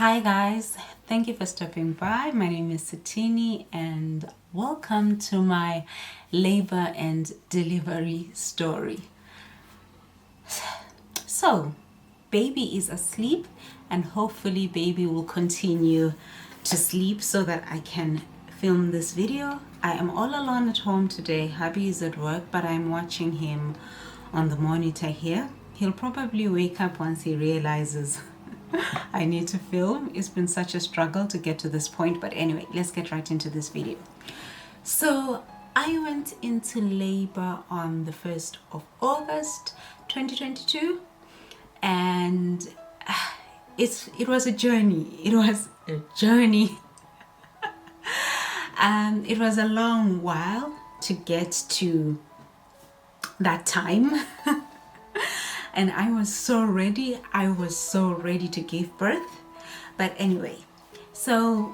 Hi guys, thank you for stopping by. My name is Satini and welcome to my labor and delivery story. So, baby is asleep and hopefully baby will continue to sleep so that I can film this video. I am all alone at home today. Hubby is at work, but I'm watching him on the monitor here. He'll probably wake up once he realizes I need to film. It's been such a struggle to get to this point, but anyway, let's get right into this video. So I went into labor on the 1st of August 2022, and it was a journey. It was a journey. It was a long while to get to that time. And I was so ready to give birth. But anyway, so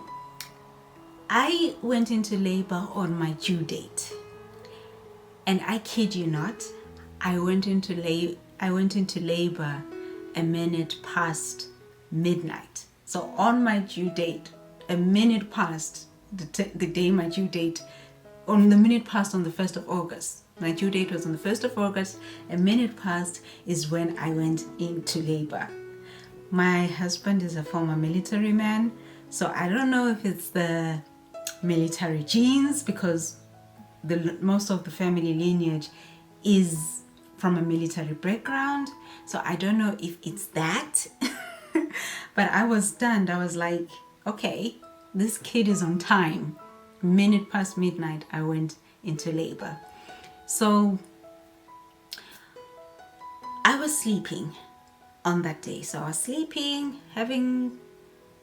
I went into labor on my due date, and I kid you not, I went into labor a minute past midnight. So on my due date, a minute past the day my due date, on the minute past on the 1st of August. My due date was on the 1st of August. A minute past is when I went into labor. My husband is a former military man, so I don't know if it's the military genes, because most of the family lineage is from a military background. So I don't know if it's that. But I was stunned. I was like, okay, this kid is on time. Minute past midnight, I went into labor. So I was sleeping on that day. So I was sleeping, having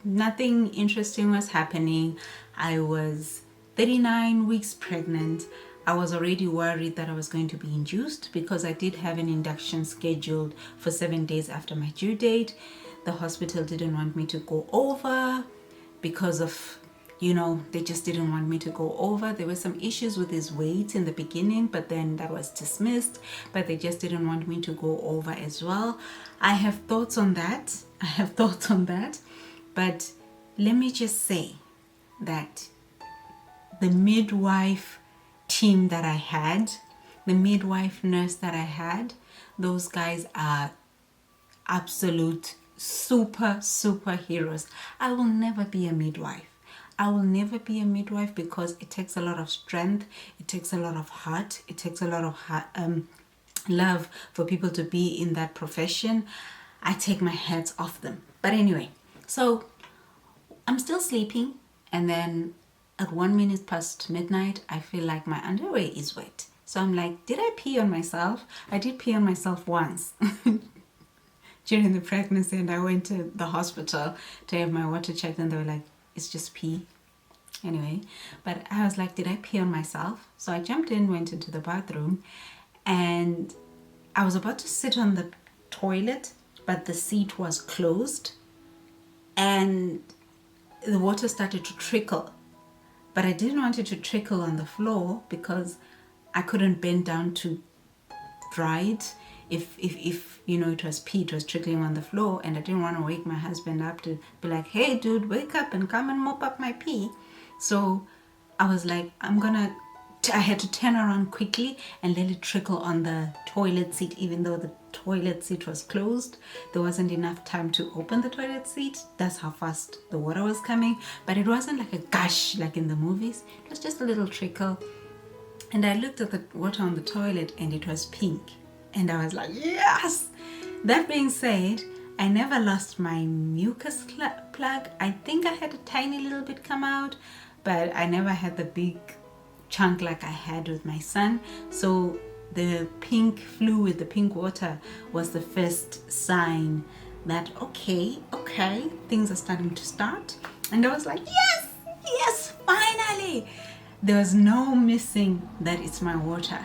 nothing interesting was happening. I was 39 weeks pregnant. I was already worried that I was going to be induced because I did have an induction scheduled for 7 days after my due date. The hospital didn't want me to go over because of, they just didn't want me to go over. There were some issues with his weight in the beginning, but then that was dismissed. But they just didn't want me to go over as well. I have thoughts on that. But let me just say that the midwife team that I had, the midwife nurse that I had, those guys are absolute superheroes. I will never be a midwife. Because it takes a lot of strength, it takes a lot of heart, it takes a lot of love for people to be in that profession. I take my hats off them. But anyway, so I'm still sleeping, and then at 1 minute past midnight, I feel like my underwear is wet. So I'm like, did I pee on myself? I did pee on myself once during the pregnancy, and I went to the hospital to have my water checked, and they were like, it's just pee. Anyway, but I was like, did I pee on myself? So I jumped in, went into the bathroom, and I was about to sit on the toilet, but the seat was closed and the water started to trickle. But I didn't want it to trickle on the floor because I couldn't bend down to dry it. If it was pee, it was trickling on the floor, and I didn't want to wake my husband up to be like, hey dude, wake up and come and mop up my pee. So I was like, I had to turn around quickly and let it trickle on the toilet seat. Even though the toilet seat was closed, there wasn't enough time to open the toilet seat. That's how fast the water was coming. But it wasn't like a gush like in the movies. It was just a little trickle. And I looked at the water on the toilet, and it was pink. And I was like, yes! That being said, I never lost my mucus plug. I think I had a tiny little bit come out, but I never had the big chunk like I had with my son. So the pink fluid, the pink water, was the first sign that, okay, things are starting to start. And I was like, yes, finally! There was no missing that it's my water.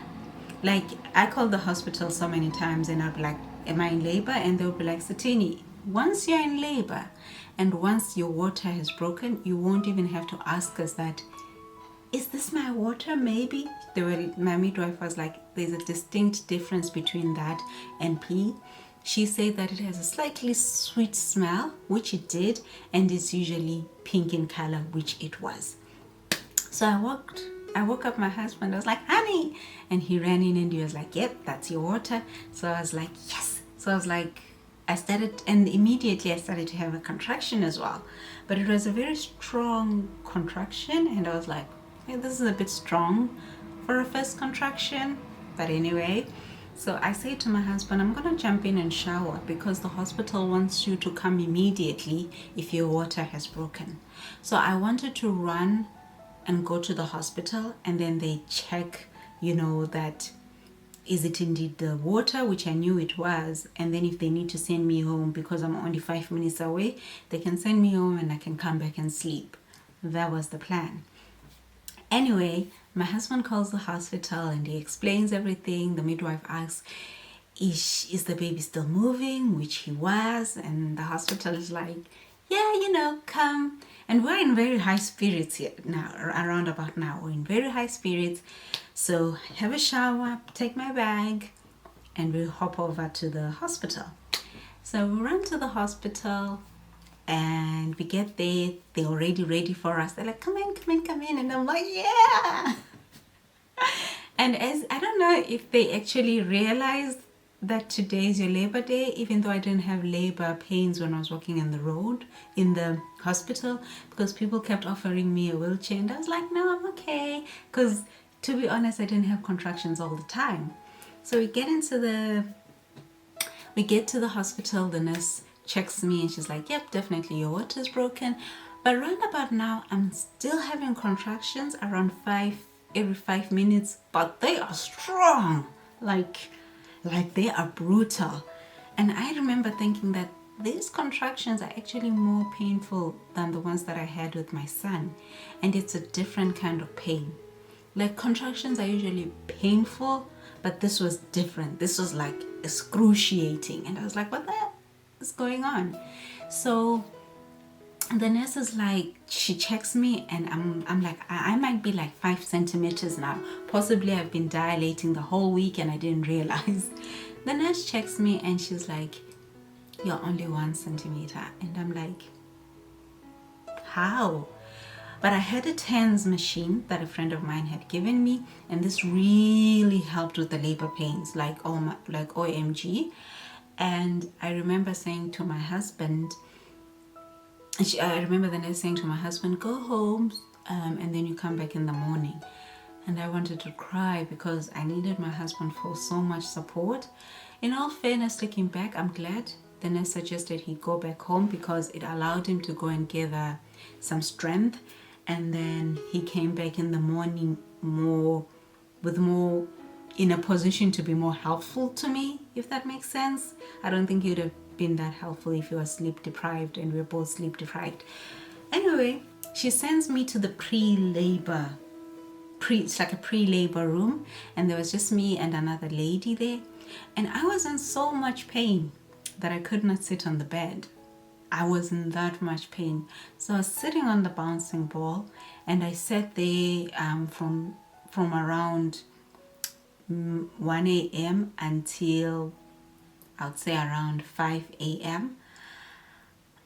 Like, I called the hospital so many times, and I'd be like, am I in labor? And they'll be like, Satini, once you're in labor and once your water has broken, you won't even have to ask us that, is this my water? Maybe. My midwife was like, there's a distinct difference between that and pee. She said that it has a slightly sweet smell, which it did, and it's usually pink in color, which it was. So I woke up my husband. I was like, honey. And he ran in and he was like, yep, that's your water. So I was like, yes. So I was like, I started, and immediately I started to have a contraction as well. But it was a very strong contraction. And I was like, hey, this is a bit strong for a first contraction. But anyway, so I say to my husband, I'm going to jump in and shower because the hospital wants you to come immediately if your water has broken. So I wanted to run and go to the hospital, and then they check, that is it indeed the water, which I knew it was. And then if they need to send me home because I'm only 5 minutes away, they can send me home and I can come back and sleep. That was the plan. Anyway, my husband calls the hospital and he explains everything. The midwife asks, is the baby still moving? Which he was. And the hospital is like, yeah, come. And we're in very high spirits here now, around about now. We're in very high spirits. So have a shower, take my bag, and we hop over to the hospital. So we run to the hospital and we get there. They're already ready for us. They're like, come in. And I'm like, yeah. And as I don't know if they actually realized that today is your labor day, even though I didn't have labor pains when I was walking in the road in the hospital, because people kept offering me a wheelchair and I was like, no, I'm okay, because to be honest, I didn't have contractions all the time. So we get to the hospital. The nurse checks me and she's like, yep, definitely your water's broken. But round about now, I'm still having contractions around every 5 minutes, but they are strong, like they are brutal. And I remember thinking that these contractions are actually more painful than the ones that I had with my son. And it's a different kind of pain. Like, contractions are usually painful, but this was different. This was like excruciating. And I was like, what the hell is going on? So the nurse is like, she checks me and I'm like, I might be like 5 centimeters now. Possibly I've been dilating the whole week and I didn't realize. The nurse checks me and she's like, you're only 1 centimeter. And I'm like, how? But I had a TENS machine that a friend of mine had given me, and this really helped with the labor pains, like OMG. And I remember saying to my husband, I remember the nurse saying to my husband, go home and then you come back in the morning. And I wanted to cry because I needed my husband for so much support. In all fairness, looking back, I'm glad the nurse suggested he go back home because it allowed him to go and gather some strength. And then he came back in the morning more in a position to be more helpful to me, if that makes sense. I don't think he would have been that helpful if he was sleep deprived and we're both sleep deprived. Anyway, she sends me to the it's like a pre-labor room, and there was just me and another lady there, and I was in so much pain that I could not sit on the bed. I was in that much pain. So I was sitting on the bouncing ball, and I sat there from around 1 a.m. until I would say around 5 a.m.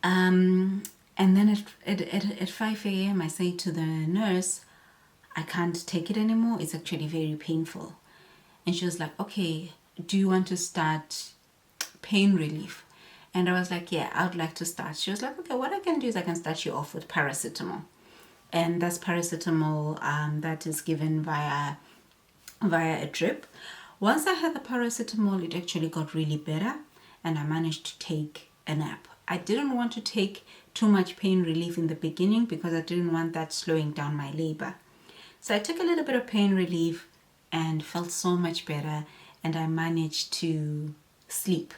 And then at 5 a.m. I say to the nurse, I can't take it anymore. It's actually very painful. And she was like, okay, do you want to start pain relief? And I was like, yeah, I would like to start. She was like, okay, what I can do is I can start you off with paracetamol. And that's paracetamol that is given via a drip. Once I had the paracetamol, it actually got really better and I managed to take a nap. I didn't want to take too much pain relief in the beginning because I didn't want that slowing down my labor. So I took a little bit of pain relief and felt so much better, and I managed to sleep.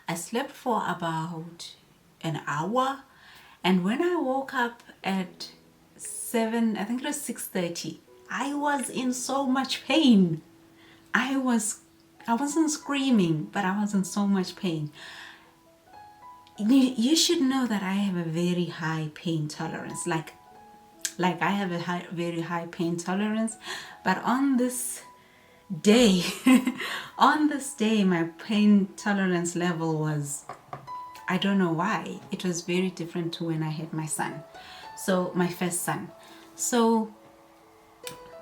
I slept for about an hour, and when I woke up at 7, I think it was 6:30, I was in so much pain. I wasn't screaming, but I was in so much pain. You should know that I have a very high pain tolerance. Like I have a very high pain tolerance, but on this day, on this day, my pain tolerance level was, I don't know why, it was very different to when I had my son. So my first son. So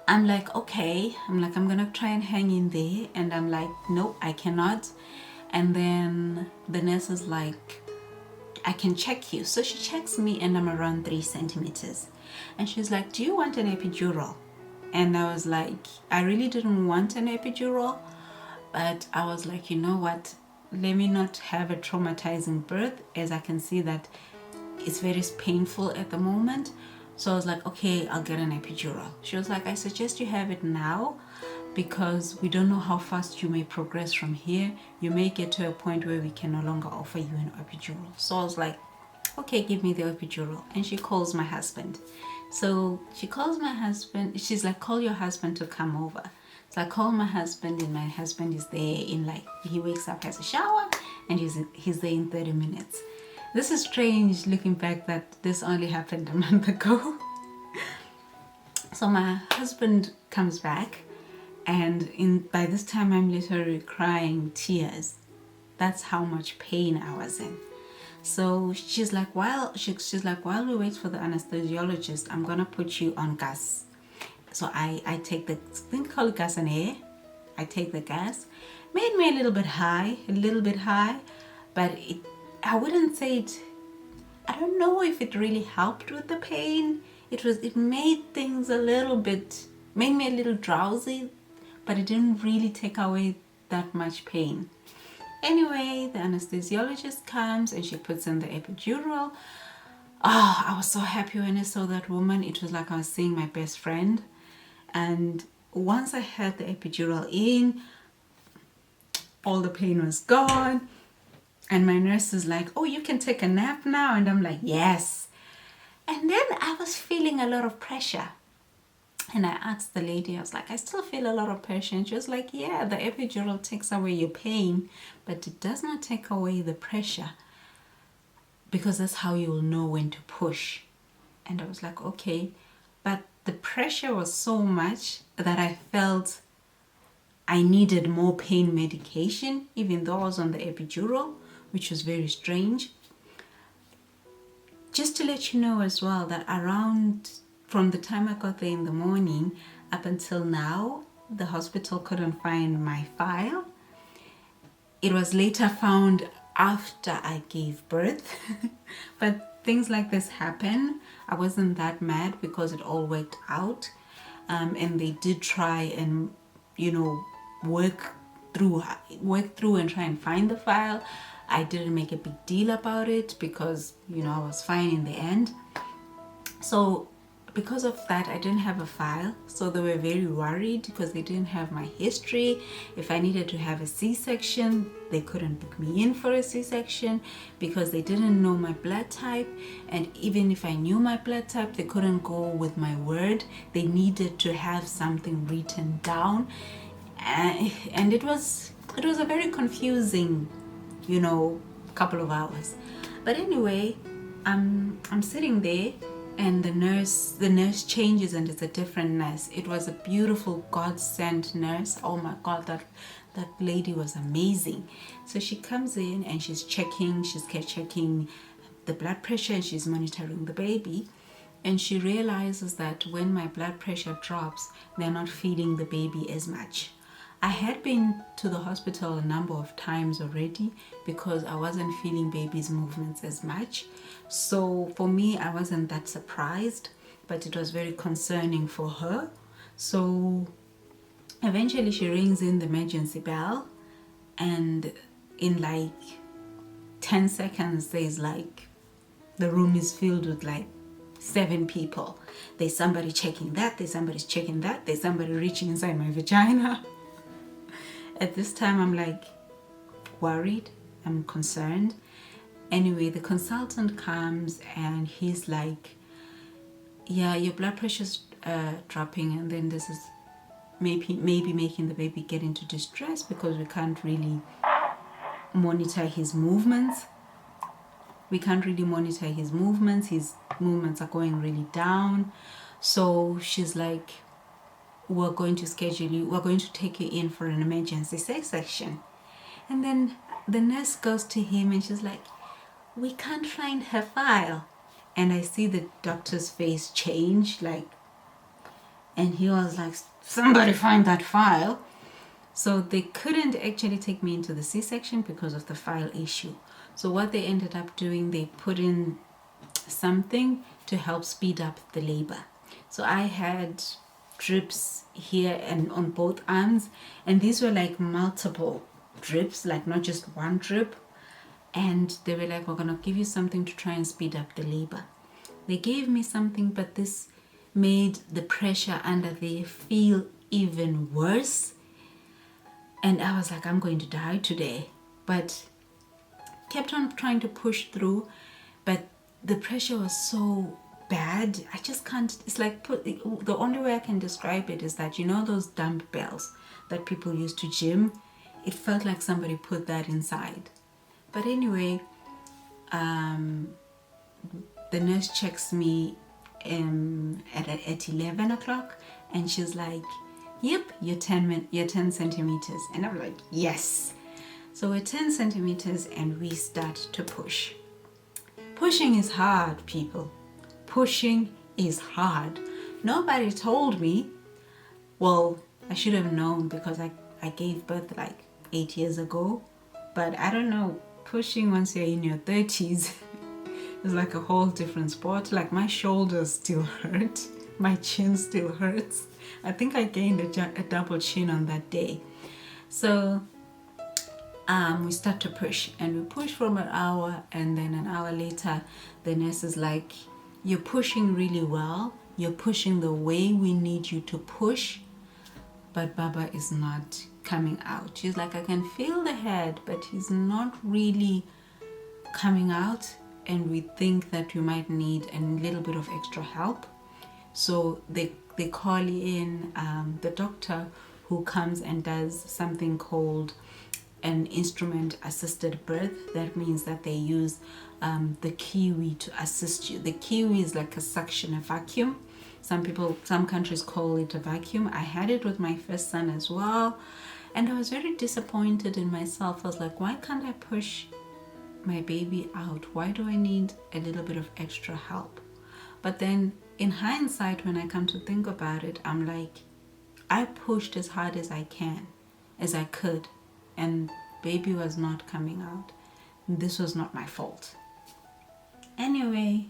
I'm like, okay, I'm gonna try and hang in there. And I'm like, nope, I cannot. And then the nurse is like, I can check you. So she checks me and I'm around 3 centimeters. And she's like, do you want an epidural? And I was like, I really didn't want an epidural. But I was like, you know what? Let me not have a traumatizing birth, as I can see that it's very painful at the moment. So I was like, okay, I'll get an epidural. She was like, I suggest you have it now because we don't know how fast you may progress from here. You may get to a point where we can no longer offer you an epidural. So I was like, okay, give me the epidural. And she calls my husband. So she calls my husband. She's like, call your husband to come over. So I call my husband, and my husband is there in like, he wakes up, has a shower, and he's there in 30 minutes. This is strange looking back that this only happened a month ago. So my husband comes back, and by this time I'm literally crying tears. That's how much pain I was in. So she's like, while we wait for the anesthesiologist, I'm gonna put you on gas. So I take the thing called gas and air. I take the gas. Made me a little bit high, but I wouldn't say it. I don't know if it really helped with the pain. It made things made me a little drowsy, but it didn't really take away that much pain. Anyway, the anesthesiologist comes and she puts in the epidural. Oh, I was so happy when I saw that woman. It was like I was seeing my best friend. And once I had the epidural in, all the pain was gone. And my nurse is like, oh, you can take a nap now. And I'm like, yes. And then I was feeling a lot of pressure. And I asked the lady, I was like, I still feel a lot of pressure. And she was like, yeah, the epidural takes away your pain, but it does not take away the pressure, because that's how you will know when to push. And I was like, okay. But the pressure was so much that I felt I needed more pain medication, even though I was on the epidural, which was very strange. Just to let you know as well that from the time I got there in the morning up until now, the hospital couldn't find my file. It was later found after I gave birth. But things like this happen. I wasn't that mad because it all worked out. And they did try and, work through and try and find the file. I didn't make a big deal about it because, I was fine in the end. So because of that, I didn't have a file. So they were very worried because they didn't have my history. If I needed to have a C-section, they couldn't book me in for a C-section because they didn't know my blood type. And even if I knew my blood type, they couldn't go with my word. They needed to have something written down. And it was a very confusing, couple of hours. But anyway, I'm sitting there, and the nurse changes, and it's a different nurse. It was a beautiful God-sent nurse. Oh my God, that lady was amazing. So she comes in and she's checking the blood pressure, and she's monitoring the baby. And she realizes that when my blood pressure drops, they're not feeding the baby as much. I had been to the hospital a number of times already because I wasn't feeling baby's movements as much. So for me, I wasn't that surprised, but it was very concerning for her. So eventually she rings in the emergency bell, and in like 10 seconds, there's like, the room is filled with like 7 people. There's somebody checking that, there's somebody checking that, there's somebody reaching inside my vagina. At this time, I'm like worried, I'm concerned. Anyway, the consultant comes and he's like, yeah, your blood pressure's dropping, and then this is maybe making the baby get into distress because we can't really monitor his movements. His movements are going really down. So she's like, we're going to take you in for an emergency C-section. And then the nurse goes to him and she's like, we can't find her file. And I see the doctor's face change, like, and he was like, somebody find that file. So they couldn't actually take me into the C-section because of the file issue. So what they ended up doing, they put in something to help speed up the labor. So I had drips here and on both arms, and these were like multiple drips, like not just one drip. And they were like, we're gonna give you something to try and speed up the labor. They gave me something, but this made the pressure under there feel even worse. And I was like, I'm going to die today. But kept on trying to push through. But the pressure was so bad. I just can't. It's like, the only way I can describe it is that, you know, those dumbbells that people use to gym? It felt like somebody put that inside. But anyway, the nurse checks me at 11 o'clock, and she's like, yep, you're 10 centimeters. And I'm like, yes. So we're 10 centimeters and we start to push. Pushing is hard, people. Pushing is hard. Nobody told me. Well, I should have known because I gave birth like 8 years ago. But I don't know, pushing once you're in your 30s is like a whole different sport. Like, my shoulders still hurt. My chin still hurts. I think I gained a double chin on that day. So we start to push, and we push for an hour, and then an hour later the nurse is like, you're pushing really well, you're pushing the way we need you to push, but Baba is not coming out. She's like, I can feel the head, but he's not really coming out, and we think that you might need a little bit of extra help. So they call in the doctor, who comes and does something called an instrument assisted birth. That means that they use the kiwi to assist you. The kiwi is like a vacuum. Some countries call it a vacuum. I had it with my first son as well, and I was very disappointed in myself. I was like, why can't I push my baby out? Why do I need a little bit of extra help? But then in hindsight, when I come to think about it, I'm like, I pushed as hard as I could, and baby was not coming out. This was not my fault. Anyway,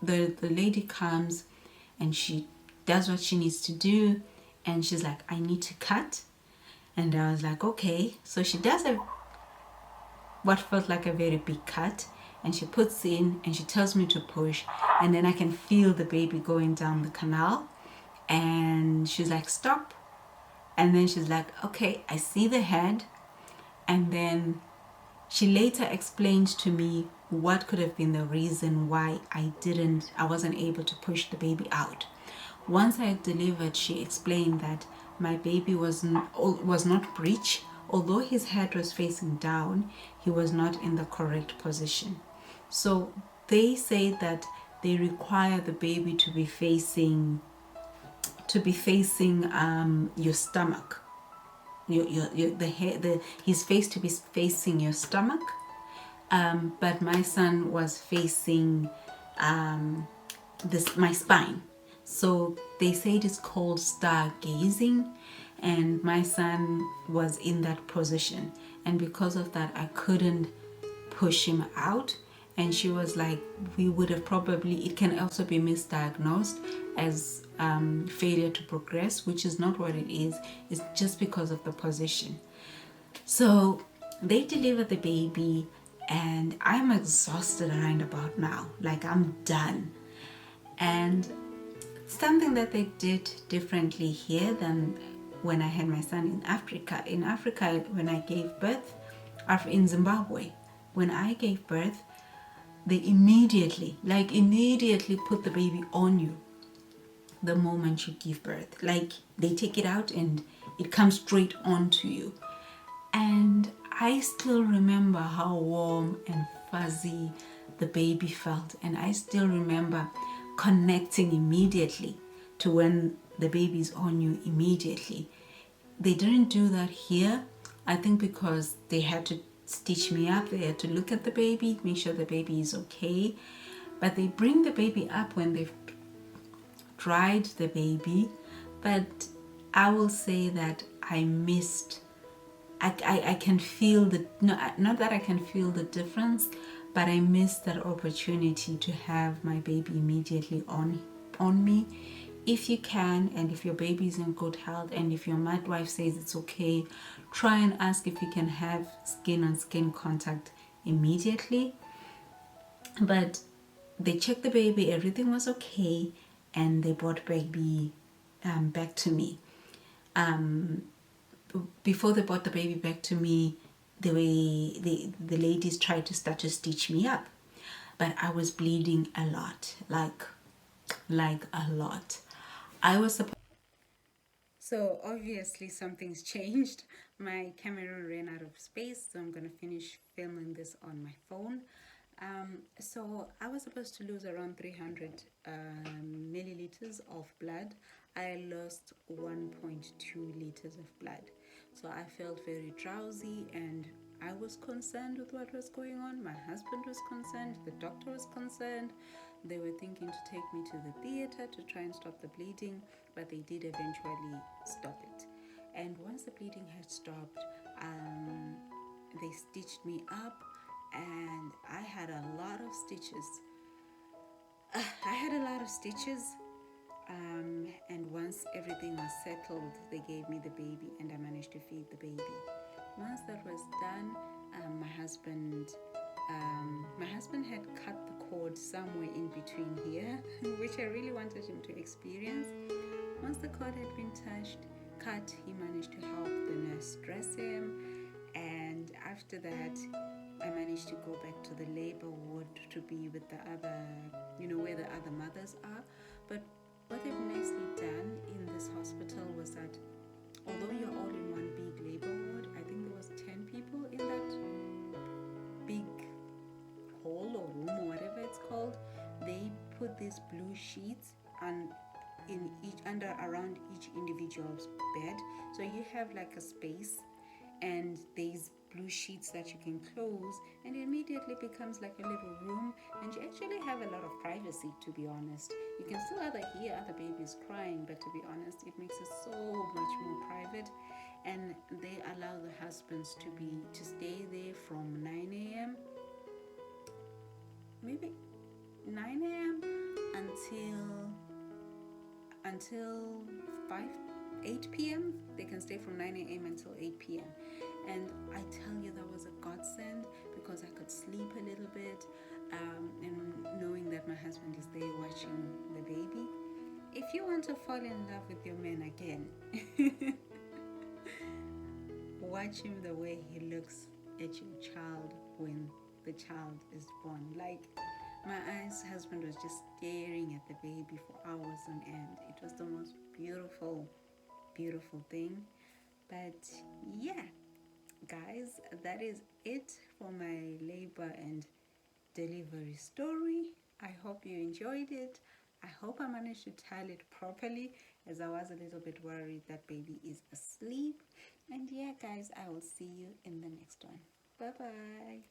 the lady comes and she does what she needs to do, and she's like, I need to cut. And I was like, okay. So she does what felt like a very big cut, and she puts in and she tells me to push, and then I can feel the baby going down the canal, and she's like, stop. And then she's like, okay, I see the head. And then she later explained to me what could have been the reason why I wasn't able to push the baby out. Once I delivered, she explained that my baby was not breech. Although his head was facing down, he was not in the correct position. So they say that they require the baby to be facing your stomach, his face to be facing your stomach. But my son was facing my spine. So they say it is called stargazing, and my son was in that position, and because of that I couldn't push him out. And she was like, it can also be misdiagnosed as failure to progress, which is not what it is. It's just because of the position. So they delivered the baby, and I'm exhausted right about now. Like, I'm done. And something that they did differently here than when I had my son in Africa. In Africa, when I gave birth, in Zimbabwe, when I gave birth, they immediately put the baby on you the moment you give birth. Like, they take it out and it comes straight onto you. And I still remember how warm and fuzzy the baby felt, and I still remember connecting immediately to when the baby's on you immediately. They didn't do that here, I think because they had to stitch me up. They had to look at the baby, make sure the baby is okay. But they bring the baby up when they've dried the baby. But I will say that I missed, I can feel the, no, not that I can feel the difference, but I missed that opportunity to have my baby immediately on me. If you can, and if your baby is in good health, and if your midwife says it's okay, try and ask if you can have skin on skin contact immediately. But they checked the baby, everything was okay, and they brought baby back to me. Before they brought the baby back to me, the ladies tried to start to stitch me up, but I was bleeding a lot, like a lot. I was supposed. So obviously something's changed. My camera ran out of space, so I'm gonna finish filming this on my phone. So I was supposed to lose around 300 milliliters of blood. I lost 1.2 liters of blood. So I felt very drowsy, and I was concerned with what was going on. My husband was concerned, the doctor was concerned. They were thinking to take me to the theater to try and stop the bleeding, but they did eventually stop it. And once the bleeding had stopped, they stitched me up, and I had a lot of stitches. And once everything was settled, they gave me the baby, and I managed to feed the baby. Once that was done, my husband had cut the cord somewhere in between here, which I really wanted him to experience. Once the cord had been cut, he managed to help the nurse dress him, and after that, I managed to go back to the labor ward to be with the other, where the other mothers are. But what they've nicely done in this hospital was that although you're all in one big labor ward, I think there was 10 people in that big hall or room or whatever it's called. They put these blue sheets around each individual's bed, so you have like a space, and there's blue sheets that you can close, and it immediately becomes like a little room, and you actually have a lot of privacy, to be honest. You can still hear other babies crying, but to be honest, it makes it so much more private. And they allow the husbands to stay there from 9 a.m. maybe 9 a.m. until 8 p.m. They can stay from 9 a.m. until 8 p.m. And I tell you, that was a godsend, because I could sleep a little bit, and knowing that my husband is there watching the baby. If you want to fall in love with your man again, watch him the way he looks at your child when the child is born. Like, my husband was just staring at the baby for hours on end. It was the most beautiful thing. But yeah, guys, that is it for my labor and delivery story. I hope you enjoyed it. I hope I managed to tell it properly, as I was a little bit worried that baby is asleep. And yeah, guys, I will see you in the next one. Bye bye.